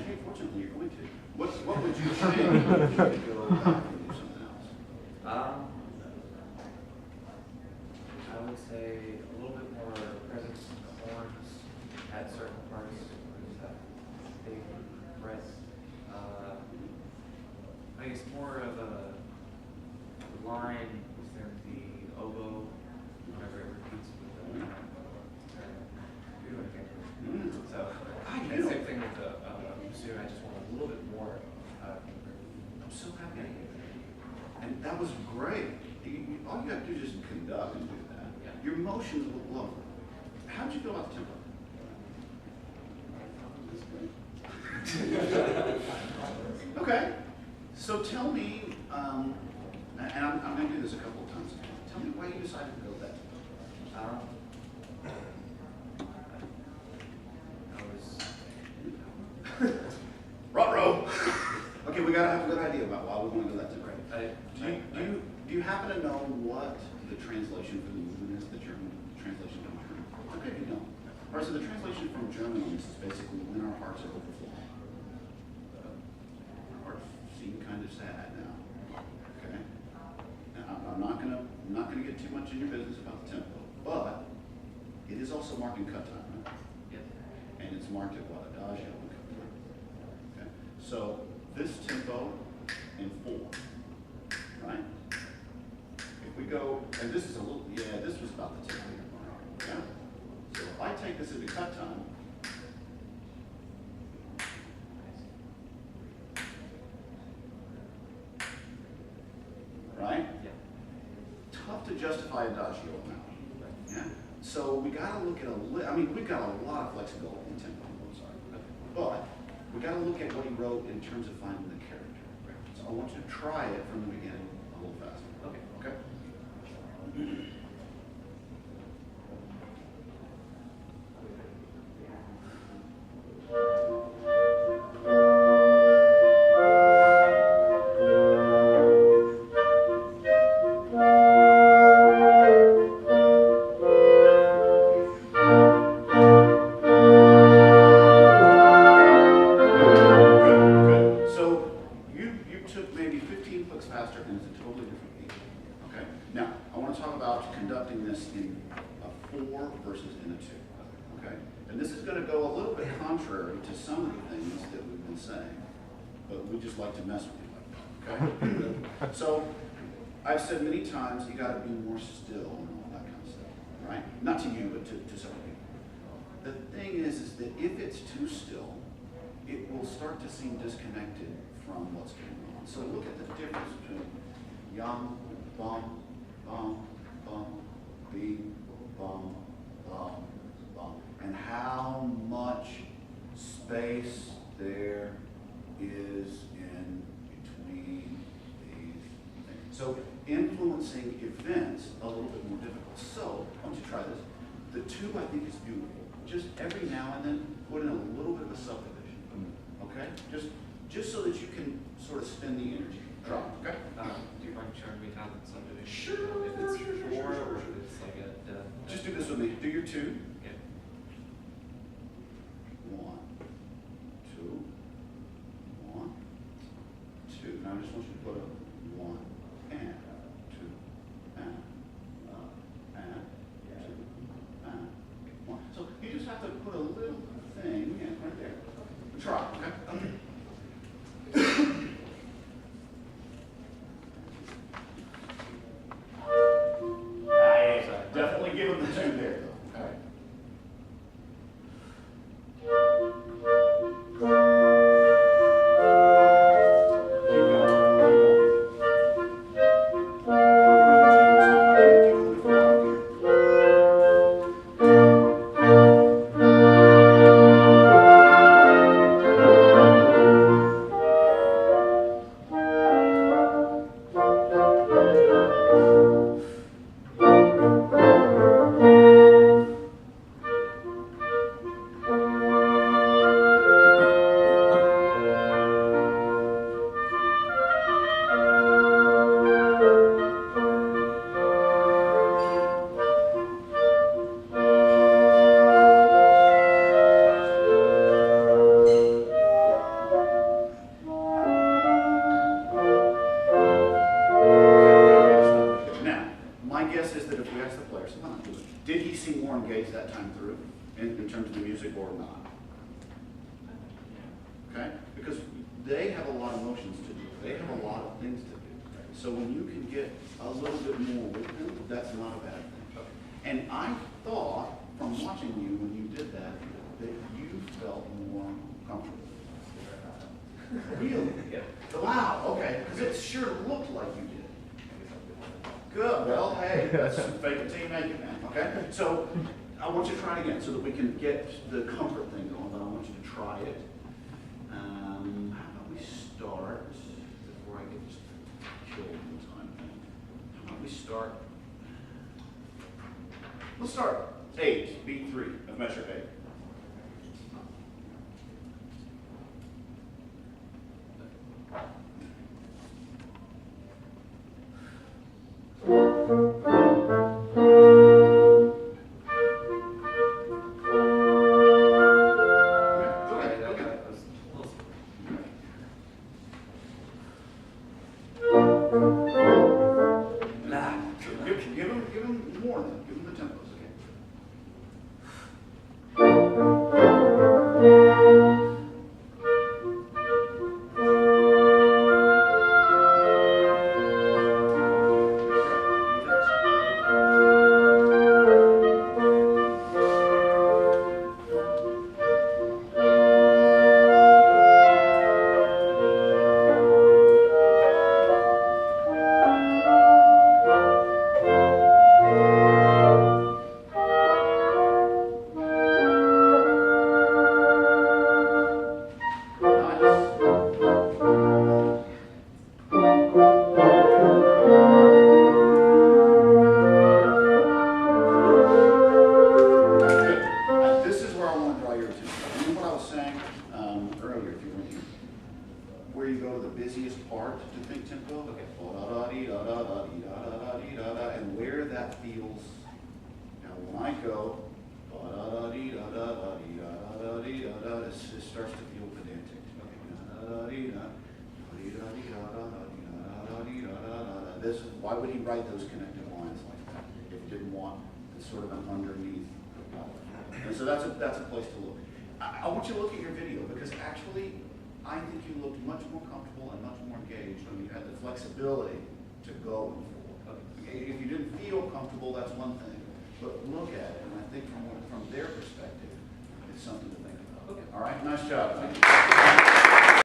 hey, fortunately, you're going to. What would you change if you could go back and do something else? I would say a little bit more presence in the horns at certain parts. That big breath. I guess more of a line within the oboe whenever it repeats with the. So, and same thing with the bassoon. I just want a little bit more. I'm so happy. And that was great. All you have to do is just conduct and do that. Yeah. Your motions look lovely. How did you feel about the tempo? Okay. So tell me, and I'm going to do this a couple of times. Tell me why you decided to go with that. Ruh-roh. Okay, we gotta have a good idea about why we want to go that tempo. Do you happen to know what the translation for the movement is? The German translation from German. Okay, you don't. All right, so the translation from German on this is basically when our hearts are overflowing. Our hearts seem kind of sad now. Okay. Now, I'm not gonna get too much in your business about the tempo, but it is also marked in cut time, right? Yes. And it's marked at what? Adagio and cut time. Okay. So this tempo in 4, right? If we go, and this is a little, yeah, this was about the tempo you're going. Yeah. So if I take this into cut time, right? Yeah. Tough to justify adagio now. Yeah. So we got to look at we've got a lot of flexibility in tempo in Mozart, but we got to look at what he wrote in terms of finding the character. So I want you to try it from the beginning a little faster. Okay. Okay. Like to mess with you like that, okay? So I've said many times you got to be more still and all that kind of stuff, right? Not to you, but to several people. The thing is that if it's too still, it will start to seem disconnected from what's going on. So look at the difference between yum, bum, bum, bum, beep, bum, bum, bum, and how much space there is in between these things. So influencing events a little bit more difficult. So I want you to try this. The 2 I think is beautiful. Just every now and then put in a little bit of a subdivision. Okay? Just so that you can sort of spend the energy. Drop, okay? Do you mind showing me how the subdivision? Sure, if it's sure. Or if it's like a just do this with me. Do your 2. Okay. 1, 2. 1, 2. Now I just want you to put a 1 and 2 and 2 and 1. So you just have to put a little thing in right there. Try, okay? Definitely give him the 2 there, though. All right. engaged that time through in terms of the music or not. Okay? Because they have a lot of motions to do. They have a lot of things to do. So when you can get a little bit more with them, that's not a bad thing. And I thought, from watching you when you did that you felt more comfortable. Really? Yeah. Wow, okay. Because it sure looked like you did. Good. Well, hey, that's fake it till you make it, man. Okay? So I want you to try it again so that we can get the comfort thing going, but I want you to try it. How about we start, before I get just killed in time, how about we start, let's start 8, beat 3 of measure 8. Give them more then. Give them the tempos, okay? Earlier, if you weren't here, where you go to the busiest part to think tempo, Okay. And where that feels. Now, when I go, it starts to feel pedantic. This, why would he write those connected lines like that if he didn't want sort of an underneath? And so that's a place to look. I want you to look at your video because actually, I think you looked much more comfortable and much more engaged when you had the flexibility to go and forward. If you didn't feel comfortable, that's one thing. But look at it, and I think from their perspective, it's something to think about. Okay. All right, nice job. Thank you.